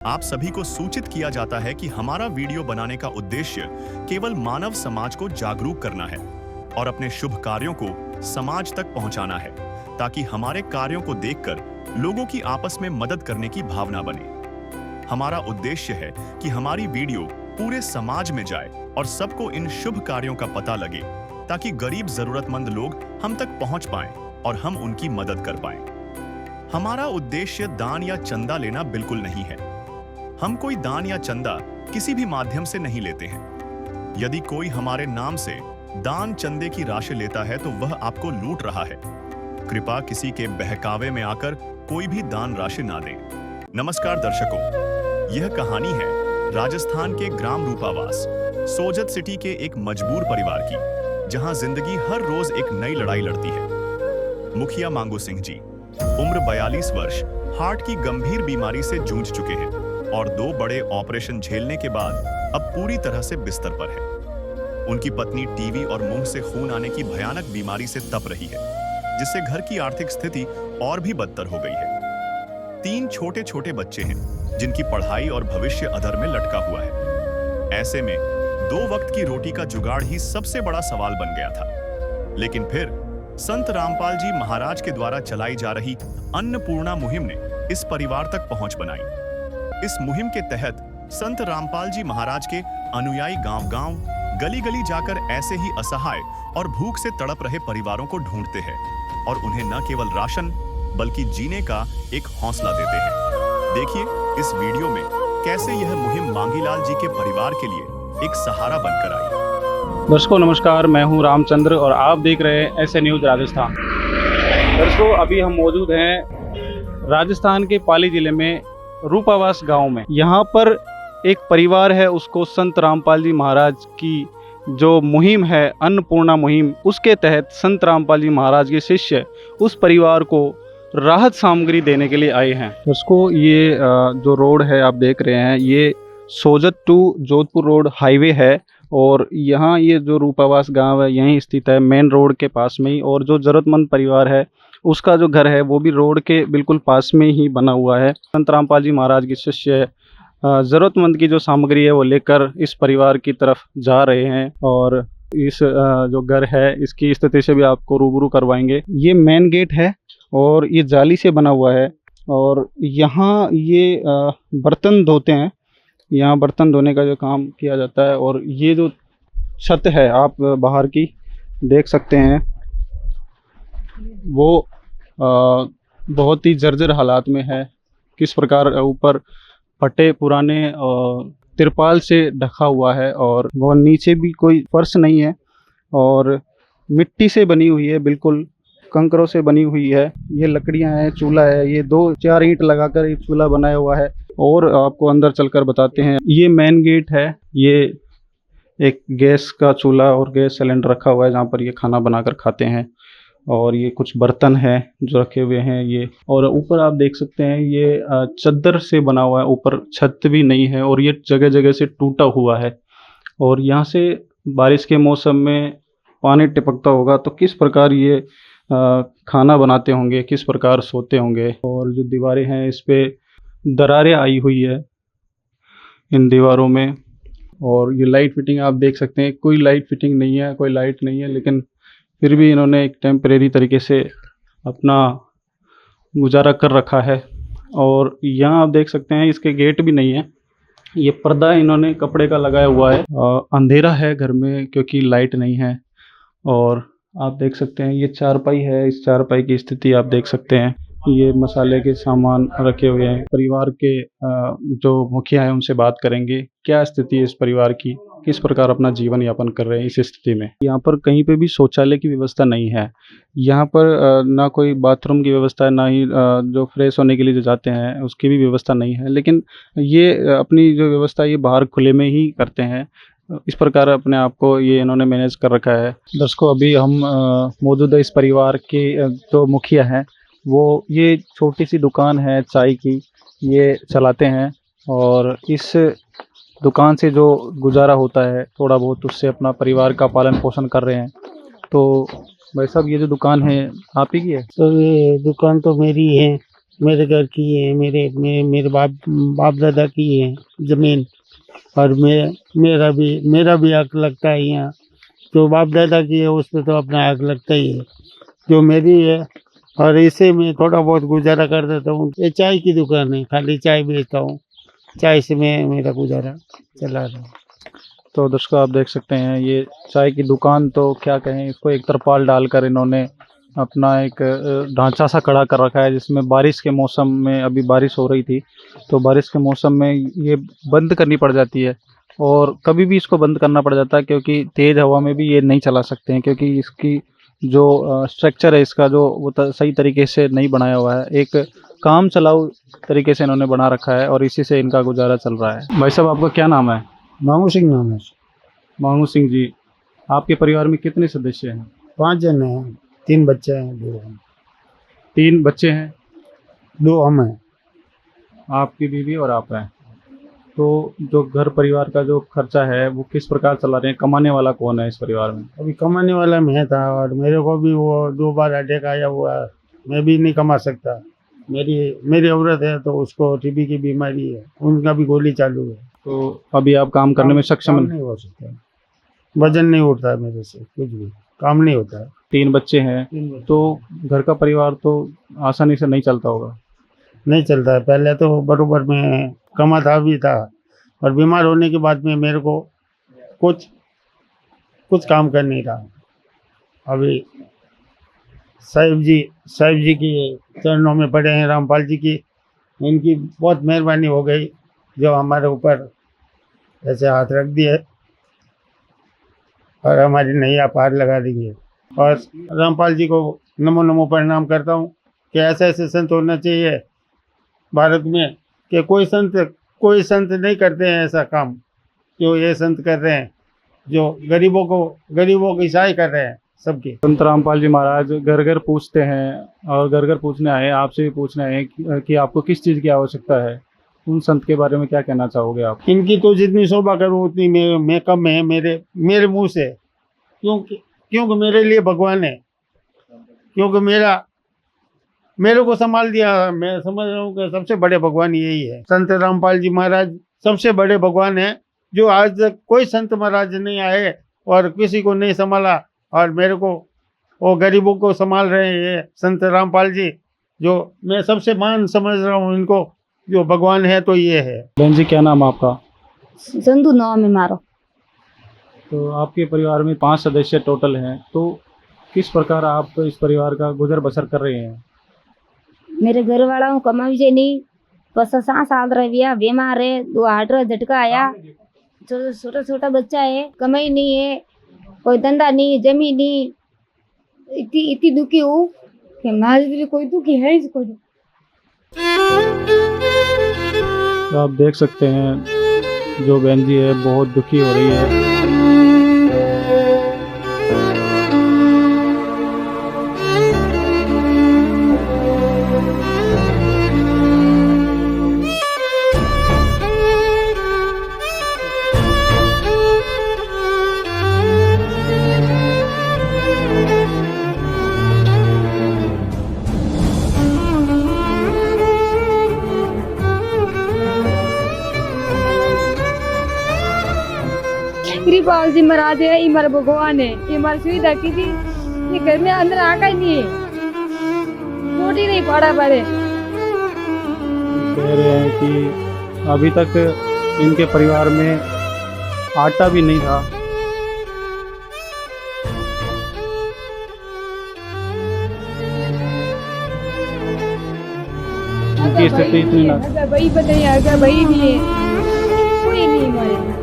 आप सभी को सूचित किया जाता है कि हमारा वीडियो बनाने का उद्देश्य केवल मानव समाज को जागरूक करना है और अपने शुभ कार्यों को समाज तक पहुंचाना है, ताकि हमारे कार्यों को देखकर लोगों की आपस में मदद करने की भावना बने। हमारा उद्देश्य है कि हमारी वीडियो पूरे समाज में जाए और सबको इन शुभ कार्यों का पता लगे, ताकि गरीब जरूरतमंद लोग हम तक पहुंच पाएं और हम उनकी मदद कर पाएं। हमारा उद्देश्य दान या चंदा लेना बिल्कुल नहीं है। हम कोई दान या चंदा किसी भी माध्यम से नहीं लेते हैं। यदि कोई हमारे नाम से दान चंदे की राशि लेता है तो वह आपको लूट रहा है। कृपया किसी के बहकावे में आकर कोई भी दान राशि ना दें। नमस्कार दर्शकों, यह कहानी है राजस्थान के ग्राम रूपावास सोजत सिटी के एक मजबूर परिवार की, जहां जिंदगी हर रोज एक नई लड़ाई लड़ती है। मुखिया मांगू सिंह जी उम्र 42 वर्ष हार्ट की गंभीर बीमारी से जूझ चुके हैं और 2 बड़े ऑपरेशन झेलने के बाद अब पूरी तरह से बिस्तर पर है। उनकी पत्नी टीबी और मुंह से खून आने की भयानक बीमारी से तप रही है, जिससे घर की आर्थिक स्थिति और भी बदतर हो गई है। 3 छोटे छोटे बच्चे हैं, जिनकी पढ़ाई और भविष्य अधर में लटका हुआ है। ऐसे में 2 वक्त की रोटी का जुगाड़ ही सबसे बड़ा सवाल बन गया था। लेकिन फिर संत रामपाल जी महाराज के द्वारा चलाई जा रही अन्नपूर्णा मुहिम ने इस परिवार तक पहुंच बनाई। इस मुहिम के तहत संत रामपाल जी महाराज के अनुयायी गांव-गांव, गली-गली जाकर ऐसे ही असहाय और भूख से तड़प रहे परिवारों को ढूंढते हैं और उन्हें न केवल राशन बल्कि जीने का एक हौसला देते हैं। देखिए इस वीडियो में कैसे यह मुहिम मांगीलाल जी के परिवार के लिए एक सहारा बनकर आई। दर्शकों नमस्कार, मैं हूं रामचंद्र और आप देख रहे हैं ऐसे न्यूज़ राजस्थान। दर्शकों अभी हम मौजूद हैं राजस्थान के पाली जिले में रूपावास गांव में। यहाँ पर एक परिवार है, उसको संत रामपाल जी महाराज की जो मुहिम है अन्नपूर्णा मुहिम, उसके तहत संत रामपाल जी महाराज के शिष्य उस परिवार को राहत सामग्री देने के लिए आए हैं। दोस्तों ये जो रोड है आप देख रहे हैं, ये Sojat to Jodhpur road highway है और यहाँ ये जो रूपावास गांव है यहीं स्थित है, मेन रोड के पास में ही। और जो ज़रूरतमंद परिवार है उसका जो घर है वो भी रोड के बिल्कुल पास में ही बना हुआ है। संत रामपाल जी महाराज के शिष्य ज़रूरतमंद की जो सामग्री है वो लेकर इस परिवार की तरफ जा रहे हैं और इस जो घर है इसकी स्थिति से भी आपको रूबरू करवाएंगे। ये मेन गेट है और ये जाली से बना हुआ है और यहाँ ये बर्तन धोते हैं, यहाँ बर्तन धोने का जो काम किया जाता है। और ये जो छत है आप बाहर की देख सकते हैं, वो बहुत ही जर्जर हालात में है। किस प्रकार ऊपर फटे पुराने तिरपाल से ढका हुआ है और वो नीचे भी कोई फर्श नहीं है और मिट्टी से बनी हुई है, बिल्कुल कंकरों से बनी हुई है। ये लकड़ियां हैं, चूल्हा है, ये 2-4 ईंट लगाकर एक चूल्हा बनाया हुआ है। और आपको अंदर चलकर बताते हैं, ये मेन गेट है, ये एक गैस का चूल्हा और गैस सिलेंडर रखा हुआ है जहाँ पर ये खाना बनाकर खाते हैं। और ये कुछ बर्तन हैं जो रखे हुए हैं ये। और ऊपर आप देख सकते हैं ये चद्दर से बना हुआ है, ऊपर छत भी नहीं है और ये जगह जगह से टूटा हुआ है। और यहाँ से बारिश के मौसम में पानी टपकता होगा तो किस प्रकार ये खाना बनाते होंगे, किस प्रकार सोते होंगे। और जो दीवारें हैं इस पे दरारें आई हुई है इन दीवारों में। और ये लाइट फिटिंग आप देख सकते हैं, कोई लाइट फिटिंग नहीं है, कोई लाइट नहीं है, लेकिन फिर भी इन्होंने एक टेम्परेरी तरीके से अपना गुजारा कर रखा है। और यहाँ आप देख सकते हैं इसके गेट भी नहीं है, ये पर्दा इन्होंने कपड़े का लगाया हुआ है। अंधेरा है घर में क्योंकि लाइट नहीं है। और आप देख सकते हैं ये चारपाई है, इस चारपाई की स्थिति आप देख सकते हैं। ये मसाले के सामान रखे हुए हैं। परिवार के जो मुखिया हैं उनसे बात करेंगे, क्या स्थिति है इस परिवार की, किस प्रकार अपना जीवन यापन कर रहे हैं इस स्थिति में। यहाँ पर कहीं पे भी शौचालय की व्यवस्था नहीं है, यहाँ पर ना कोई बाथरूम की व्यवस्था है, ना ही जो फ्रेश होने के लिए जो जाते हैं उसकी भी व्यवस्था नहीं है। लेकिन ये अपनी जो व्यवस्था ये बाहर खुले में ही करते हैं। इस प्रकार अपने आप को ये इन्होंने मैनेज कर रखा है। दर्शकों अभी हम मौजूद है इस परिवार के जो मुखिया हैं, वो ये छोटी सी दुकान है चाय की, ये चलाते हैं और इस दुकान से जो गुजारा होता है थोड़ा बहुत उससे अपना परिवार का पालन पोषण कर रहे हैं। तो भाई साहब ये जो दुकान है आप ही की है? तो ये दुकान तो मेरी है, मेरे घर की है, मेरे बाप दादा की है जमीन। और मेरा भी हक लगता है यहाँ। जो बाप दादा की है उस पर तो अपना हक लगता ही है। जो मेरी है और इसे मैं थोड़ा बहुत गुजारा कर देता हूँ। ये चाय की दुकान है, खाली चाय बेचता हूँ। चाय से मैं मेरा गुजारा चला रहा हूँ। तो दर्शकों आप देख सकते हैं ये चाय की दुकान, तो क्या कहें इसको, एक तरपाल डालकर इन्होंने अपना एक ढांचा सा खड़ा कर रखा है, जिसमें बारिश के मौसम में, अभी बारिश हो रही थी तो बारिश के मौसम में ये बंद करनी पड़ जाती है और कभी भी इसको बंद करना पड़ जाता है, क्योंकि तेज़ हवा में भी ये नहीं चला सकते हैं, क्योंकि इसकी जो स्ट्रक्चर है इसका, जो वो सही तरीके से नहीं बनाया हुआ है। एक काम चलाऊ तरीके से इन्होंने बना रखा है और इसी से इनका गुजारा चल रहा है। भाई साहब आपका क्या नाम है? मामू सिंह नाम है। मांगू सिंह जी, आपके परिवार में कितने सदस्य हैं? 5 जन हैं, 3 बच्चे हैं, 2 हम। 3 बच्चे हैं, 2 हम हैं। आपकी बीवी और आप हैं। तो जो घर परिवार का जो खर्चा है वो किस प्रकार चला रहे हैं? कमाने वाला कौन है इस परिवार में? अभी कमाने वाला मैं था और मेरे को भी वो 2 बार अटैक आया हुआ है। मैं भी नहीं कमा सकता। मेरी औरत है तो उसको टीबी की बीमारी है, उनका भी गोली चालू है। तो अभी आप काम करने में सक्षम काम नहीं हो सकता। वजन नहीं उठता है मेरे से, कुछ भी काम नहीं होता है। 3 बच्चे हैं, 3 बच्चे। तो घर का परिवार तो आसानी से नहीं चलता होगा। नहीं चलता है। पहले तो बरोबर में कमाता भी था और बीमार होने के बाद में मेरे को कुछ काम कर नहीं रहा। अभी साहिब जी की चरणों में पड़े हैं, रामपाल जी की। इनकी बहुत मेहरबानी हो गई जो हमारे ऊपर ऐसे हाथ रख दिए और हमारी नैया पार लगा दी है। और रामपाल जी को नमो नमो प्रणाम करता हूँ कि ऐसे संत होना चाहिए भारत में कि कोई संत नहीं करते हैं ऐसा काम जो ये संत कर रहे हैं, जो गरीबों की सहाय कर रहे हैं सबकी। संत रामपाल जी महाराज घर घर पूछते हैं और घर घर पूछने आए, आपसे भी पूछने आए कि आपको किस चीज़ की आवश्यकता है। उन संत के बारे में क्या कहना चाहोगे आप? इनकी तो जितनी शोभा करूँ उतनी मैं कम है मेरे मुंह से, क्योंकि मेरे लिए भगवान है। क्योंकि मेरे को संभाल दिया। मैं समझ रहा हूँ कि सबसे बड़े भगवान यही है। संत रामपाल जी महाराज सबसे बड़े भगवान हैं, जो आज तक कोई संत महाराज नहीं आए और किसी को नहीं संभाला और मेरे को वो गरीबों को संभाल रहे हैं संत रामपाल जी, जो मैं सबसे मान समझ रहा हूँ इनको। जो भगवान है तो ये है। बहन जी क्या नाम आपका? संधू नाम है मारो। तो आपके परिवार में 5 सदस्य टोटल हैं, तो किस प्रकार आप इस परिवार का गुजर बसर कर रहे हैं? मेरे घर वाला कमाई जे नहीं, बस 7 साल रह बीमार है, 2 हार्ट रा झटका आया, छोटा बच्चा है, कमाई नहीं है, कोई धंधा नहीं, जमीन नहीं, इतनी दुखी हूँ कि मारे कोई दुखी है इसको। तो आप देख सकते हैं जो बहन जी है बहुत दुखी हो रही है। कृपाल जी महाराज है, ये हमारा भगवान है, ये हमारी सुविधा की थी। ये घर में अंदर आका ही नहीं है, रोटी नहीं पड़ा पड़े। कह रहे हैं कि अभी तक इनके परिवार में आटा भी नहीं था। इनकी स्थिति इतनी ना, भाई बताइए, अगर भाई नहीं है, कोई नहीं हमारे।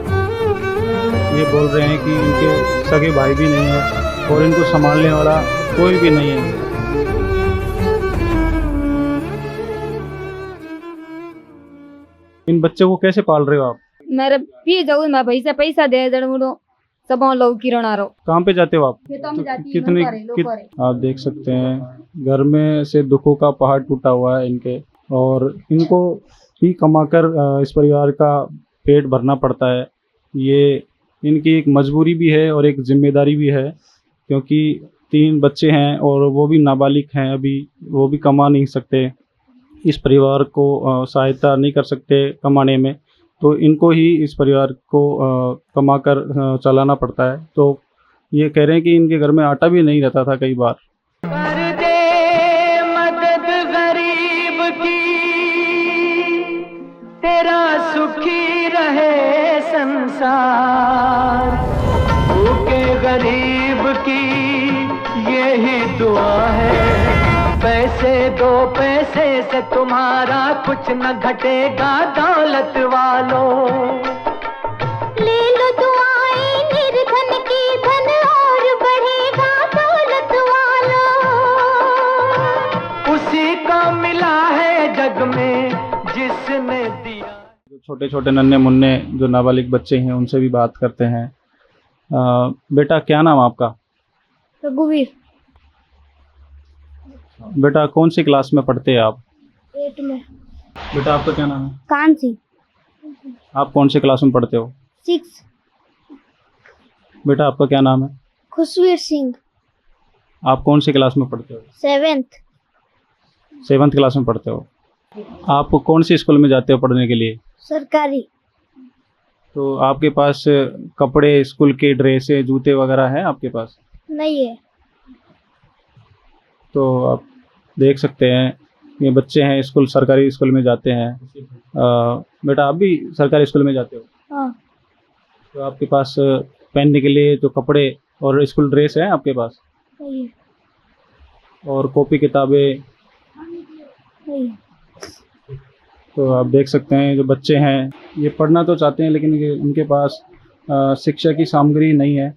ये बोल रहे हैं कि इनके सगे भाई भी नहीं है और इनको संभालने वाला कोई भी नहीं है। इन बच्चों को कैसे पाल रहे हो आप? मेरे पी जाऊ मैं पैसा दे जड़ो सब लोग किरणा रो। कहाँ पे जाते हो आप? खेतों में जाती कितने आप देख सकते हैं घर में से दुखों का पहाड़ टूटा हुआ है इनके, और इनको ही कमाकर इस परिवार का पेट भरना पड़ता है। ये इनकी एक मजबूरी भी है और एक जिम्मेदारी भी है, क्योंकि 3 बच्चे हैं और वो भी नाबालिग हैं, अभी वो भी कमा नहीं सकते। इस परिवार को सहायता नहीं कर सकते कमाने में, तो इनको ही इस परिवार को कमा कर चलाना पड़ता है। तो ये कह रहे हैं कि इनके घर में आटा भी नहीं रहता था कई बार। कर दे मदद गरीब की, तेरा सुखी रहे संसार। भूखे गरीब की यही दुआ है, पैसे दो पैसे से तुम्हारा कुछ न घटेगा दौलत वालों। ले लो दुआएं निर्धन की, धन और बढ़ेगा दौलत वालों। उसी को मिला है जग में जिसने दिया। जो छोटे छोटे नन्हे मुन्ने जो नाबालिग बच्चे हैं उनसे भी बात करते हैं। बेटा क्या नाम आपका? रघुवीर। बेटा कौन सी क्लास में पढ़ते हैं आप? 8 में। बेटा आपका क्या नाम है? कांसी। आप कौन सी क्लास में पढ़ते हो? 6। बेटा आपका क्या नाम है? खुशवीर सिंह। आप कौन सी क्लास में पढ़ते हो? 7th। 7th क्लास में पढ़ते हो। आप कौन सी स्कूल में जाते हो पढ़ने के लिए? सरकारी। तो आपके पास कपड़े, स्कूल के ड्रेस, जूते वगैरह हैं आपके पास? नहीं है। तो आप देख सकते हैं ये बच्चे हैं, स्कूल सरकारी स्कूल में जाते हैं। बेटा आप भी सरकारी स्कूल में जाते हो? हाँ। तो आपके पास पहनने के लिए जो कपड़े और स्कूल ड्रेस है आपके पास? नहीं है। और कॉपी किताबें? नहीं है। तो आप देख सकते हैं जो बच्चे हैं ये पढ़ना तो चाहते हैं लेकिन उनके पास शिक्षा की सामग्री नहीं है।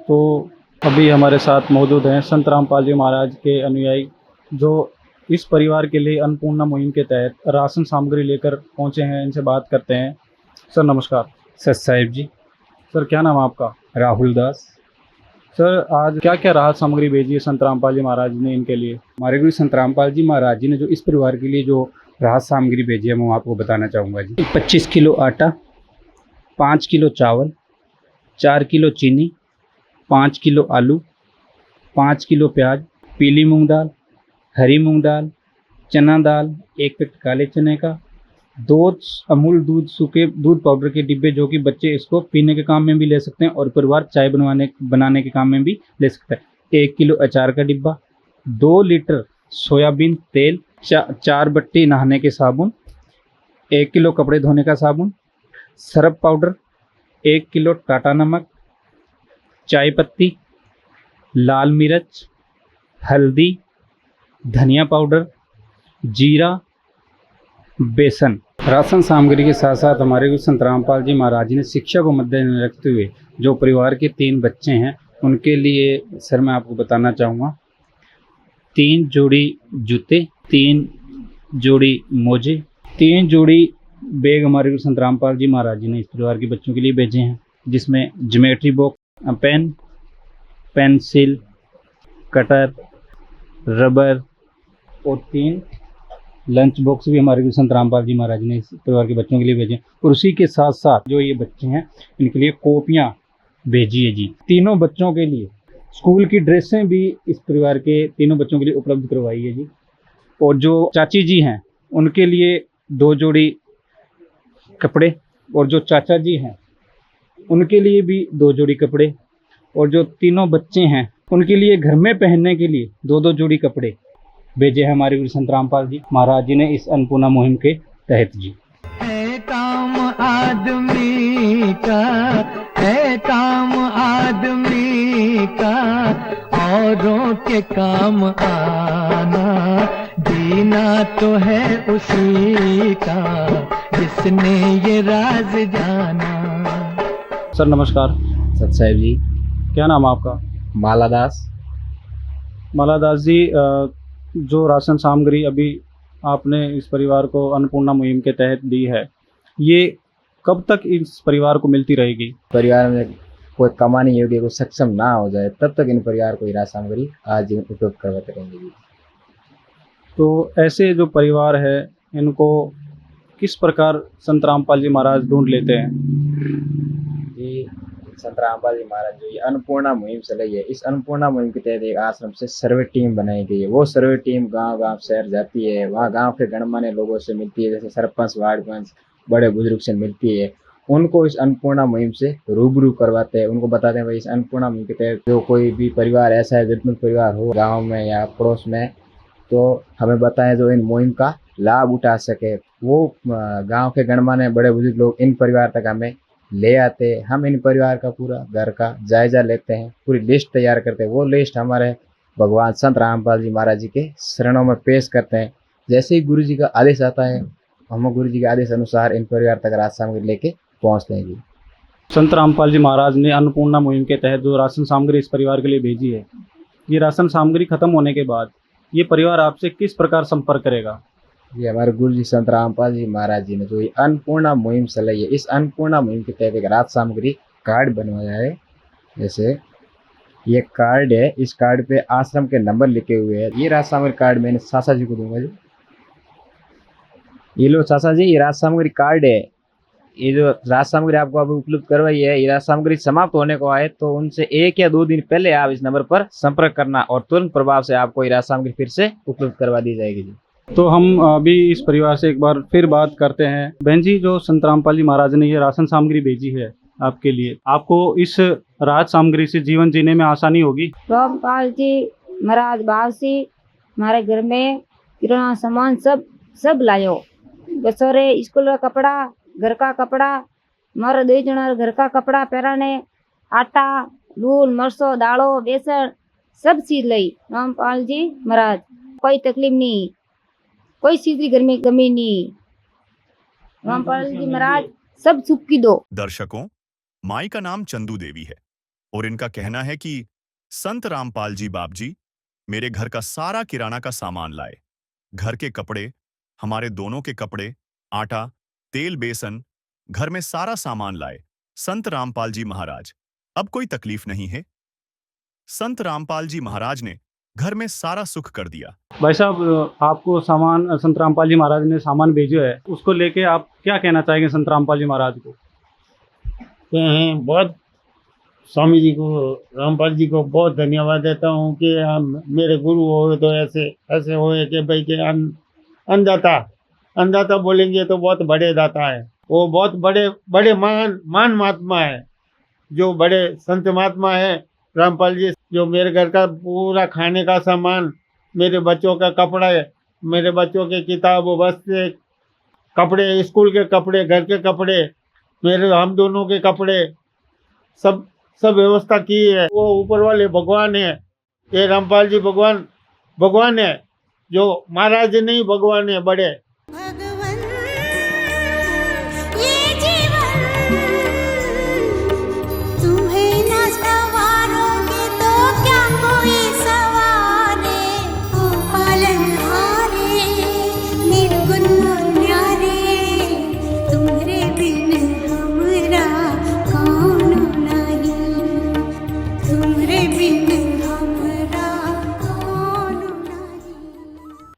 तो अभी हमारे साथ मौजूद हैं संत रामपाल जी महाराज के अनुयायी जो इस परिवार के लिए अन्नपूर्णा मुहिम के तहत राशन सामग्री लेकर पहुंचे हैं। इनसे बात करते हैं। सर नमस्कार। सत साहिब जी। सर क्या नाम है आपका? राहुल दास। सर आज क्या क्या राहत सामग्री भेजी है संत रामपाल जी महाराज ने इनके लिए? हमारे गुरु संत रामपाल जी महाराज जी ने जो इस परिवार के लिए जो राहत सामग्री भेजी है मैं आपको बताना चाहूँगा जी। 25 किलो आटा, 5 किलो चावल, 4 किलो चीनी, 5 किलो आलू, 5 किलो प्याज, पीली मूंग दाल, हरी मूंग दाल, चना दाल, 1 पैकेट काले चने का, 2 अमूल दूध सूखे दूध पाउडर के डिब्बे जो कि बच्चे इसको पीने के काम में भी ले सकते हैं और परिवार चाय बनाने के काम में भी ले सकता है। 1 किलो अचार का डिब्बा, 2 लीटर सोयाबीन तेल, 4 बट्टी नहाने के साबुन, 1 किलो कपड़े धोने का साबुन, सर्फ पाउडर, 1 किलो टाटा नमक, चाय पत्ती, लाल मिर्च, हल्दी, धनिया पाउडर, जीरा, बेसन। राशन सामग्री के साथ साथ हमारे गुरु संत रामपाल जी महाराज जी ने शिक्षा को मद्देनजर रखते हुए जो परिवार के 3 बच्चे हैं उनके लिए सर मैं आपको बताना चाहूँगा 3 जोड़ी जूते, 3 जोड़ी मोजे, 3 जोड़ी बैग हमारे गुरु संत रामपाल जी महाराज जी ने इस परिवार के बच्चों के लिए भेजे हैं, जिसमें geometry box, pen, pencil, cutter, rubber और 3 लंच बॉक्स भी हमारे गुरु संत रामपाल जी महाराज ने इस परिवार के बच्चों के लिए भेजे। और उसी के साथ साथ जो ये बच्चे हैं इनके लिए कॉपियाँ भेजी है जी। तीनों बच्चों के लिए स्कूल की ड्रेसें भी इस परिवार के तीनों बच्चों के लिए उपलब्ध करवाई है जी। और जो चाची जी हैं उनके लिए 2 जोड़ी कपड़े, और जो चाचा जी हैं उनके लिए भी 2 जोड़ी कपड़े, और जो तीनों बच्चे हैं उनके लिए घर में पहनने के लिए 2-2 जोड़ी कपड़े भेजे हैं हमारे गुरु संत रामपाल जी महाराज जी ने इस अन्नपूर्णा मुहिम के तहत जी। है काम आदमी का, है काम आदमी का, औरों के काम आना, जीना तो है उसी का जिसने ये राज जाना। सर नमस्कार। सत साहिब जी। क्या नाम है आपका? माला दास। माला दास जी, जो राशन सामग्री अभी आपने इस परिवार को अन्नपूर्णा मुहिम के तहत दी है, ये कब तक इस परिवार को मिलती रहेगी? परिवार में कोई कमाने योग्य को सक्षम ना हो जाए तब तक इन परिवार को राशन सामग्री आज उपयोग करवाते रहेंगे। तो ऐसे जो परिवार है इनको किस प्रकार संत रामपाल जी महाराज ढूंढ लेते हैं? ये संत रामपाल जी महाराज जो ये अन्नपूर्णा मुहिम चलाई है, इस अन्नपूर्णा मुहिम के तहत एक आश्रम से सर्वे टीम बनाई गई है। वो सर्वे टीम गांव-गांव शहर जाती है, वहाँ गांव के गणमान्य लोगों से मिलती है, जैसे सरपंच, वार्ड पंच, बड़े बुजुर्ग से मिलती है। उनको इस अन्नपूर्णा मुहिम से रूबरू करवाते हैं, उनको बताते हैं भाई इस अन्नपूर्णा मुहिम के तहत जो कोई भी परिवार ऐसा है, जरूरतमंद परिवार हो गाँव में या पड़ोस में, तो हमें बताएं जो इन मुहिम का लाभ उठा सके। वो गांव के गणमान्य बड़े बुजुर्ग लोग इन परिवार तक हमें ले आते हैं। हम इन परिवार का पूरा घर का जायजा लेते हैं, पूरी लिस्ट तैयार करते हैं। वो लिस्ट हमारे भगवान संत रामपाल जी महाराज जी के शरणों में पेश करते हैं। जैसे ही गुरु जी का आदेश आता है, हम गुरु जी के आदेश अनुसार इन परिवार तक राशन सामग्री लेके पहुँचते हैं जी। संत रामपाल जी महाराज ने अन्नपूर्णा मुहिम के तहत जो राशन सामग्री इस परिवार के लिए भेजी है, ये राशन सामग्री खत्म होने के बाद ये परिवार आपसे किस प्रकार संपर्क करेगा? जी हमारे गुरु जी संत रामपाल जी महाराज जी ने जो ये अन्नपूर्णा मुहिम चलाई है, इस अन्नपूर्णा मुहिम के तहत एक राशन सामग्री कार्ड बनवाया है। जैसे ये कार्ड है, इस कार्ड पे आश्रम के नंबर लिखे हुए हैं। ये राशन सामग्री कार्ड मैंने चाचा जी को दूंगा जी। ये लो चाचा जी, ये राशन सामग्री कार्ड है। ये जो राशन सामग्री आपको अभी उपलब्ध करवाई है, ये राशन सामग्री समाप्त होने को आए तो उनसे 1 या 2 दिन पहले आप इस नंबर पर संपर्क करना और तुरंत प्रभाव से आपको ये राशन सामग्री फिर से उपलब्ध करवा दी जाएगी जी। तो हम अभी इस परिवार से एक बार फिर बात करते हैं। बहन जी, जो संत रामपाल जी महाराज ने ये राशन सामग्री भेजी है आपके लिए, आपको इस राहत सामग्री से जीवन जीने में आसानी होगी? रामपाल जी महाराज भाव से हमारे घर में किराना सामान सब लायो। बसोरे स्कूल का कपड़ा, घर का कपड़ा, हमारे 2 जना घर का कपड़ा पहराने, आटा, लून, मरसो, दालो, बेसन सब चीज लाई रामपाल जी महाराज। कोई तकलीफ नहीं, कोई चीज की घर में कमी नहीं। रामपाल जी महाराज सब सुख की दो। दर्शकों, माई का नाम चंदू देवी है और इनका कहना है कि संत रामपाल जी बाप जी मेरे घर का सारा किराना का सामान लाए। घर के कपड़े, हमारे दोनों के कपड़े, आटा, तेल, बेसन, घर में सारा सामान लाए। संत रामपाल जी महाराज, अब कोई तकलीफ नहीं है। संत रामपाल जी महाराज ने घर में सारा सुख कर दिया। भाई साहब, आपको सामान संत रामपाल जी महाराज ने सामान भेजा है, उसको लेके आप क्या कहना चाहेंगे संत रामपाल जी महाराज को? बहुत स्वामी जी को, रामपाल जी को बहुत धन्यवाद देता हूँ कि मेरे गुरु हो तो ऐसे होए कि भाई के अन्नदाता बोलेंगे तो बहुत बड़े दाता है। वो बहुत बड़े मान महात्मा है, जो बड़े संत महात्मा है रामपाल जी। जो मेरे घर का पूरा खाने का सामान, मेरे बच्चों का कपड़ा है, मेरे बच्चों के किताब, वस्त्र, कपड़े, स्कूल के कपड़े, घर के कपड़े, मेरे हम दोनों के कपड़े, सब व्यवस्था की है। वो ऊपर वाले भगवान है, ये रामपाल जी भगवान है, जो महाराज नहीं भगवान है बड़े।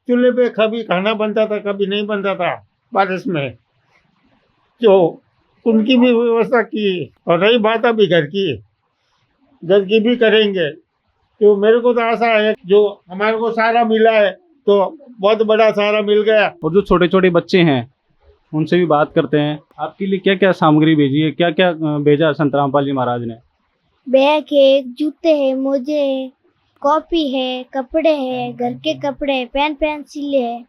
चूल्हे पे कभी खाना बनता था, कभी नहीं बनता था बारिश में, जो उनकी भी व्यवस्था की। और रही बात अभी घर की भी करेंगे। तो मेरे को तो आशा है जो हमारे को सहारा मिला है तो बहुत बड़ा सहारा मिल गया। और जो छोटे छोटे बच्चे हैं उनसे भी बात करते हैं। आपके लिए क्या क्या सामग्री भेजी है, क्या क्या भेजा संत रामपाल जी महाराज ने? बैग है, जूते है, मोजे है, कॉपी है, कपड़े है, घर के कपड़े, पेन पेंसिल है,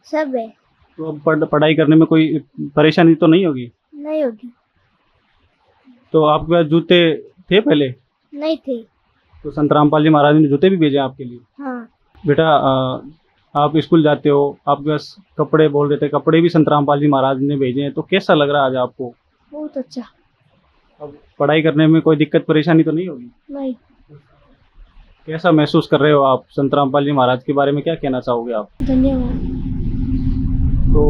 सब है। तो अब पढ़ाई करने में कोई परेशानी तो नहीं होगी? नहीं होगी। तो आपके पास जूते थे पहले? नहीं थे। तो संत रामपाल जी महाराज ने जूते भी भेजे आपके लिए? हाँ। बेटा, आप स्कूल जाते हो, आपके पास कपड़े बोल रहे थे, कपड़े भी संत रामपाल जी महाराज ने भेजे हैं, तो कैसा लग रहा है आज आपको? बहुत अच्छा। अब पढ़ाई करने में कोई दिक्कत परेशानी तो नहीं होगी? नहीं। कैसा महसूस कर रहे हो आप? संत रामपाल जी महाराज के बारे में क्या कहना चाहोगे आप? धन्यवाद। तो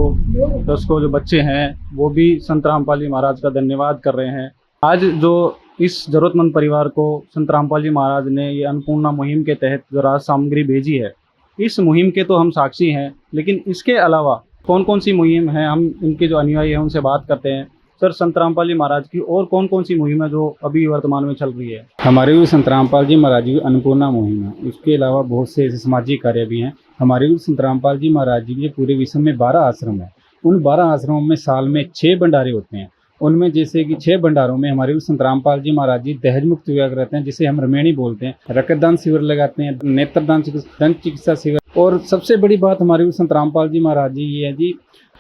दर्शकों, जो बच्चे हैं वो भी संत रामपाल जी महाराज का धन्यवाद कर रहे हैं। आज जो इस जरूरतमंद परिवार को संत रामपाल जी महाराज ने ये अन्नपूर्णा मुहिम के तहत जो राहत सामग्री भेजी है, इस मुहिम के तो हम साक्षी हैं, लेकिन इसके अलावा कौन कौन सी मुहिम है, हम इनके जो अनुयायी हैं उनसे बात करते हैं। सर संत रामपाल जी महाराज की और कौन कौन सी मुहिम है जो अभी वर्तमान में चल रही है? हमारे गुरु संत रामपाल जी महाराज की अन्नपूर्णा मुहिम है, उसके अलावा बहुत से ऐसे सामाजिक कार्य भी हैं। हमारे गुरु संत रामपाल जी महाराज जी के पूरे विश्व में 12 आश्रम है। उन 12 आश्रमों में साल में 6 भंडारे होते हैं। उनमें जैसे कि 6 भंडारों में हमारे गुरु संत रामपाल जी महाराज जी दहेज मुक्त विवाह करते हैं, जिसे हम रमेणी बोलते हैं। रक्तदान शिविर लगाते हैं, नेत्रदान दंत चिकित्सा शिविर। और सबसे बड़ी बात हमारे गुरु संत रामपाल जी महाराज जी ये है जी,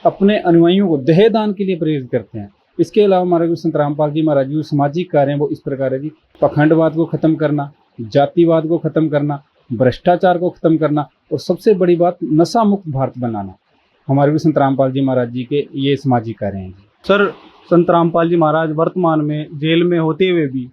अपने अनुयायियों को दहेज दान के लिए प्रेरित करते हैं। इसके अलावा हमारे गुरु संत रामपाल जी महाराज जी जो सामाजिक कार्य हैं वो इस प्रकार है जी, पखंडवाद को खत्म करना, जातिवाद को खत्म करना, भ्रष्टाचार को खत्म करना, और सबसे बड़ी बात नशा मुक्त भारत बनाना। हमारे गुरु संत रामपाल जी महाराज जी के ये सामाजिक कार्य हैं जी। सर संत रामपाल जी महाराज वर्तमान में जेल में होते हुए भी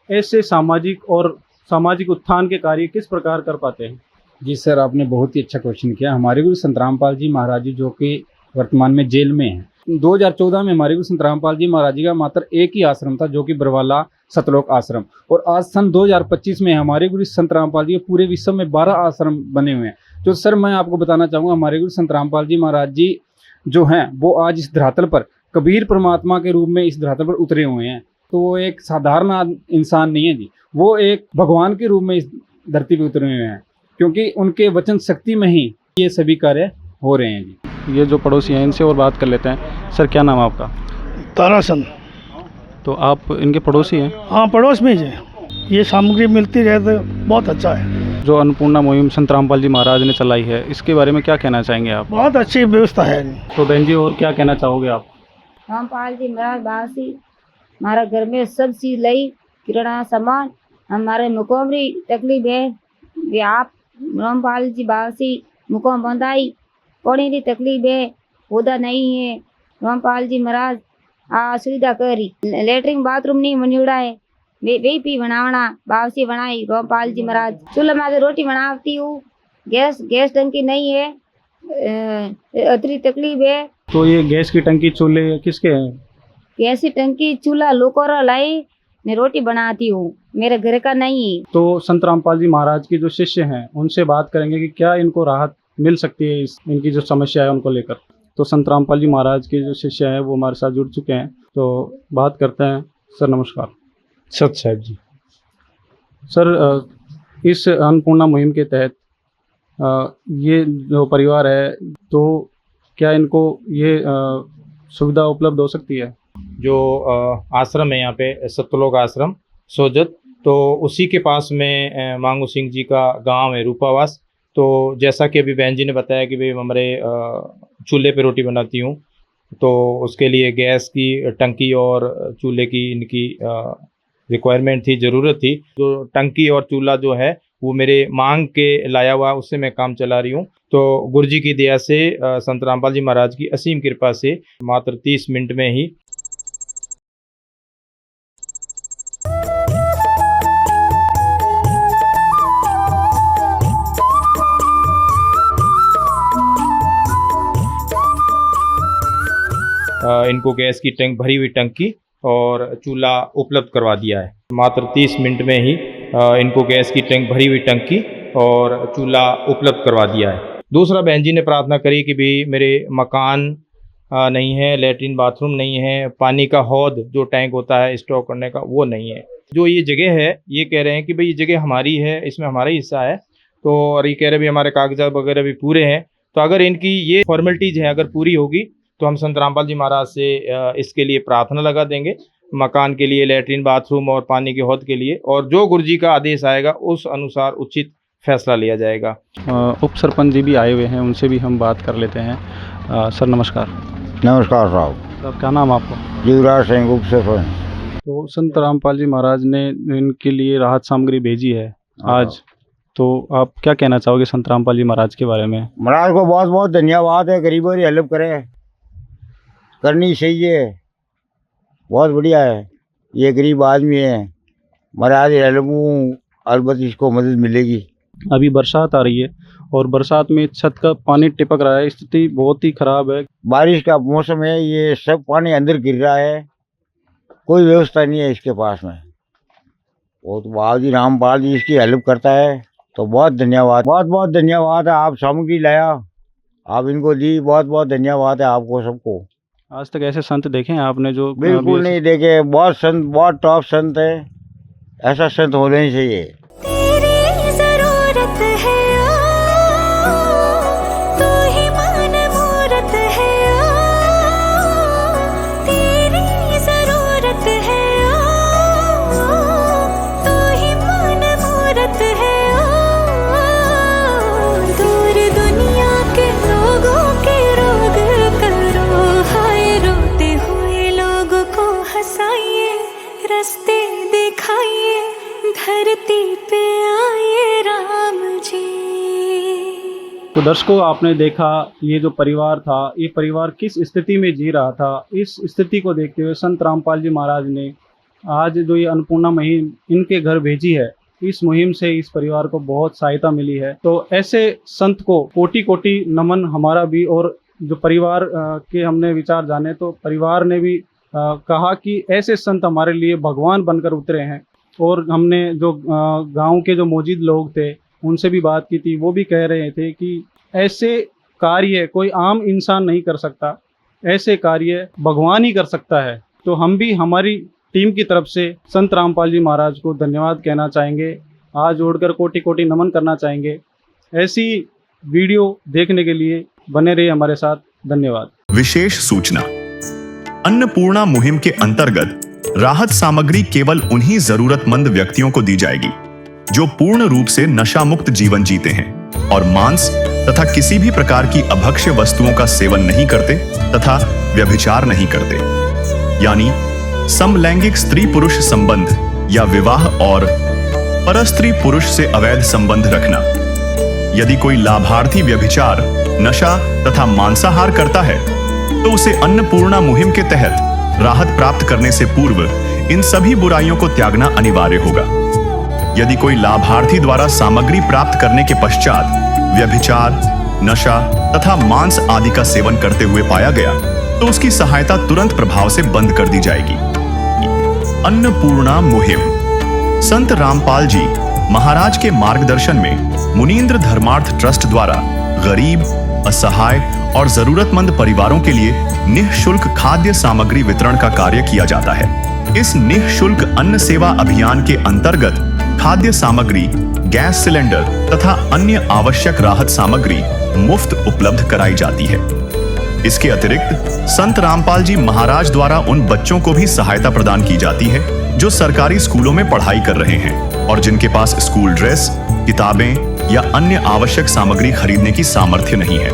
ऐसे सामाजिक उत्थान के कार्य किस प्रकार कर पाते हैं? जी सर, आपने बहुत ही अच्छा क्वेश्चन किया। हमारे गुरु संत रामपाल जी महाराज जी जो कि वर्तमान में जेल में हैं, 2014 में हमारे गुरु संत रामपाल जी महाराज जी का मात्र एक ही आश्रम था जो कि बरवाला सतलोक आश्रम, और आज सन 2025 में हमारे गुरु संत रामपाल जी के पूरे विश्व में 12 आश्रम बने हुए हैं। जो सर मैं आपको बताना चाहूँगा, हमारे गुरु संत रामपाल जी महाराज जी जो हैं वो आज इस धरातल पर कबीर परमात्मा के रूप में इस धरातल पर उतरे हुए हैं। तो वो एक साधारण इंसान नहीं है जी, वो एक भगवान के रूप में इस धरती पर उतरे हुए हैं, क्योंकि उनके वचन शक्ति में ही ये सभी कार्य हो रहे हैं जी। ये जो पड़ोसी हैं इनसे और बात कर लेते हैं। सर क्या नाम है आपका? तारासन। तो आप इनके पड़ोसी हैं? हाँ, पड़ोस में ही है। ये सामग्री मिलती रहे तो बहुत अच्छा है। जो अन्नपूर्णा मुहिम संत रामपाल जी महाराज ने चलाई है, इसके बारे में क्या कहना चाहेंगे आप? बहुत अच्छी व्यवस्था है। तो बहन जी और क्या कहना चाहोगे आप? रामपाल जी महाराज बासी हमारे घर में सब चीज लाई, किराना सामान, हमारे मुकोमरी तकलीफ है वे आप रामपाल जी बासी मुकोम बंधाई, पौड़ी की तकलीफ है, होदा नहीं है, रामपाल जी महाराज आ सुविधा करी। लेटरिन बाथरूम नहीं बनियोड़ा है, वे पी बनावना बावसी बनाई रामपाल जी महाराज। चूल्हा में रोटी बनाती हूँ, गैस टंकी नहीं है, अतरी तकलीफ है। तो ये गैस की टंकी चूल्हे किसके हैं? गैस की टंकी चूल्हा लोकोरा लाई मैं रोटी बनाती हूँ, मेरे घर का नहीं। तो संत रामपाल जी महाराज के जो शिष्य हैं उनसे बात करेंगे कि क्या इनको राहत मिल सकती है इनकी जो समस्या है उनको लेकर। तो संत रामपाल जी महाराज के जो शिष्य हैं वो हमारे साथ जुड़ चुके हैं, तो बात करते हैं। सर नमस्कार। सत साहब जी। सर इस अन्नपूर्णा मुहिम के तहत ये जो परिवार है तो क्या इनको ये सुविधा उपलब्ध हो सकती है? जो आश्रम है यहाँ पे सतलोक आश्रम सोजत, तो उसी के पास में मांगू सिंह जी का गांव है रूपावास। तो जैसा कि अभी बहन जी ने बताया कि भाई हमारे चूल्हे पे रोटी बनाती हूँ, तो उसके लिए गैस की टंकी और चूल्हे की इनकी रिक्वायरमेंट थी, ज़रूरत थी। जो टंकी और चूल्हा जो है वो मेरे मांग के लाया हुआ, उससे मैं काम चला रही हूँ। तो गुरु जी की दया से, संत रामपाल जी महाराज की असीम कृपा से मात्र 30 मिनट में ही इनको गैस की टैंक भरी हुई टंकी और चूल्हा उपलब्ध करवा दिया है। मात्र 30 मिनट में ही इनको गैस की टैंक भरी हुई टंकी और चूल्हा उपलब्ध करवा दिया है। दूसरा बहन जी ने प्रार्थना करी कि भाई मेरे मकान नहीं है, लेटरिन बाथरूम नहीं है, पानी का हौद जो टैंक होता है स्टॉक करने का वो नहीं है। जो ये जगह है ये कह रहे हैं कि भाई ये जगह हमारी है, इसमें हमारा ही हिस्सा है। तो और ये कह रहे हैं भी हमारे कागजात वगैरह भी पूरे हैं। तो अगर इनकी ये फॉर्मेलिटीज़ है अगर पूरी होगी तो हम संत रामपाल जी महाराज से इसके लिए प्रार्थना लगा देंगे, मकान के लिए, लेटरिन बाथरूम और पानी के हौद के लिए, और जो गुरु जी का आदेश आएगा उस अनुसार उचित फैसला लिया जाएगा। उप सरपंच जी भी आए हुए हैं, उनसे भी हम बात कर लेते हैं। सर नमस्कार। नमस्कार साहब। सर क्या नाम आपका? युवराज सिंह, उप सरपंच। तो संत रामपाल जी महाराज ने इनके लिए राहत सामग्री भेजी है आज, तो आप क्या कहना चाहोगे संत रामपाल जी महाराज के बारे में? महाराज को बहुत बहुत धन्यवाद है, गरीबों की हेल्प करे, करनी चाहिए, बहुत बढ़िया है। ये गरीब आदमी है, महाराज हेल्प अलबत्त इसको मदद मिलेगी। अभी बरसात आ रही है और बरसात में छत का पानी टिपक रहा है, स्थिति बहुत ही खराब है। बारिश का मौसम है, ये सब पानी अंदर गिर रहा है, कोई व्यवस्था नहीं है इसके पास में। वो तो बाबा जी रामपाल जी इसकी हेल्प करता है, तो बहुत धन्यवाद, बहुत बहुत धन्यवाद है। आप सामग्री लाया, आप इनको दी, बहुत बहुत धन्यवाद है आपको सबको। आज तक ऐसे संत देखे हैं आपने जो बिल्कुल अभी नहीं देखे। बहुत संत, बहुत टॉप संत है, ऐसा संत होना ही चाहिए। तेरी जरूरत है तू ही मान मूरत है तेरी जरूरत है तू ही मान मूरत है दूर दुनिया के लोगों के रोग करो हाय रोते हुए लोगों को हंसाइए रास्ते दिखाइए धरती पे आए राम जी। तो दर्शकों, आपने देखा ये जो परिवार था, ये परिवार किस स्थिति में जी रहा था। इस स्थिति को देखते हुए संत रामपाल जी महाराज ने आज जो ये अन्नपूर्णा मुहिम इनके घर भेजी है, इस मुहिम से इस परिवार को बहुत सहायता मिली है। तो ऐसे संत को कोटि कोटि नमन हमारा भी। और जो परिवार के हमने विचार जाने तो परिवार ने भी कहा कि ऐसे संत हमारे लिए भगवान बनकर उतरे हैं। और हमने जो गांव के जो मौजूद लोग थे उनसे भी बात की थी, वो भी कह रहे थे कि ऐसे कार्य कोई आम इंसान नहीं कर सकता, ऐसे कार्य भगवान ही कर सकता है। तो हम भी हमारी टीम की तरफ से संत रामपाल जी महाराज को धन्यवाद कहना चाहेंगे, हाथ जोड़कर कोटि कोटि नमन करना चाहेंगे। ऐसी वीडियो देखने के लिए बने रहिए हमारे साथ। धन्यवाद। विशेष सूचना, अन्नपूर्णा मुहिम के अंतर्गत राहत सामग्री केवल उन्हीं जरूरतमंद व्यक्तियों को दी जाएगी जो पूर्ण रूप से नशा मुक्त जीवन जीते हैं और मांस तथा किसी भी प्रकार की अभक्ष्य वस्तुओं का सेवन नहीं करते तथा व्यभिचार नहीं करते, यानी समलैंगिक स्त्री पुरुष संबंध या विवाह और परस्त्री पुरुष से अवैध संबंध रखना। यदि कोई लाभार्थी व्यभिचार, नशा तथा मांसाहार करता है तो उसे अन्नपूर्णा मुहिम के तहत राहत प्राप्त करने से पूर्व इन सभी बुराइयों को त्यागना अनिवार्य होगा। यदि कोई लाभार्थी द्वारा सामग्री प्राप्त करने के पश्चात व्यभिचार, नशा तथा मांस आदि का सेवन करते हुए पाया गया तो उसकी सहायता तुरंत प्रभाव से बंद कर दी जाएगी। अन्नपूर्णा मुहिम संत रामपाल जी महाराज के मार्गदर्शन में मुनींद्र धर्मार्थ ट्रस्ट द्वारा गरीब, असहाय और जरूरतमंद परिवारों के लिए निःशुल्क खाद्य सामग्री वितरण का कार्य किया जाता है। इस निःशुल्क अन्न सेवा अभियान के अंतर्गत खाद्य सामग्री, गैस सिलेंडर तथा अन्य आवश्यक राहत सामग्री मुफ्त उपलब्ध कराई जाती है। इसके अतिरिक्त संत रामपाल जी महाराज द्वारा उन बच्चों को भी सहायता प्रदान की जाती है जो सरकारी स्कूलों में पढ़ाई कर रहे हैं और जिनके पास स्कूल ड्रेस, किताबें या अन्य आवश्यक सामग्री खरीदने की सामर्थ्य नहीं है।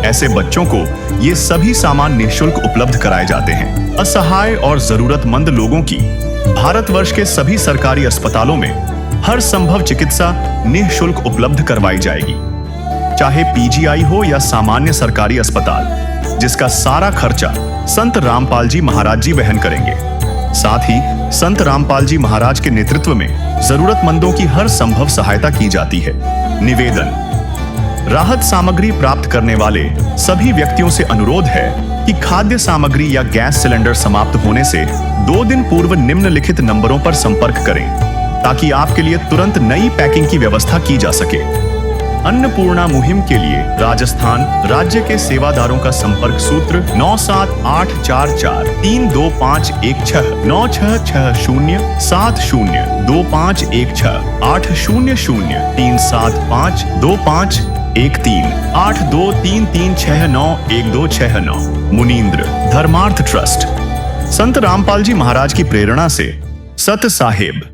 ऐसे बच्चों को ये सभी सामान निःशुल्क उपलब्ध कराए जाते हैं। असहाय और जरूरतमंद लोगों की भारतवर्ष के सभी सरकारी अस्पतालों में हर संभव चिकित्सा निःशुल्क उपलब्ध करवाई जाएगी, चाहे पीजीआई हो या सामान्य सरकारी अस्पताल, जिसका सारा खर्चा संत रामपाल जी महाराज जी वहन करेंगे। साथ ही संत रामपाल जी महाराज के नेतृत्व में जरूरतमंदों की हर संभव सहायता की जाती है। निवेदन, राहत सामग्री प्राप्त करने वाले सभी व्यक्तियों से अनुरोध है कि खाद्य सामग्री या गैस सिलेंडर समाप्त होने से 2 दिन पूर्व निम्नलिखित नंबरों पर संपर्क करें ताकि आपके लिए तुरंत नई पैकिंग की व्यवस्था की जा सके। अन्नपूर्णा मुहिम के लिए राजस्थान राज्य के सेवादारों का संपर्क सूत्र 97844 32516 9660 70 2516 800 375 2513 8233691269। मुनींद्र धर्मार्थ ट्रस्ट संत रामपाल जी महाराज की प्रेरणा से सत साहिब।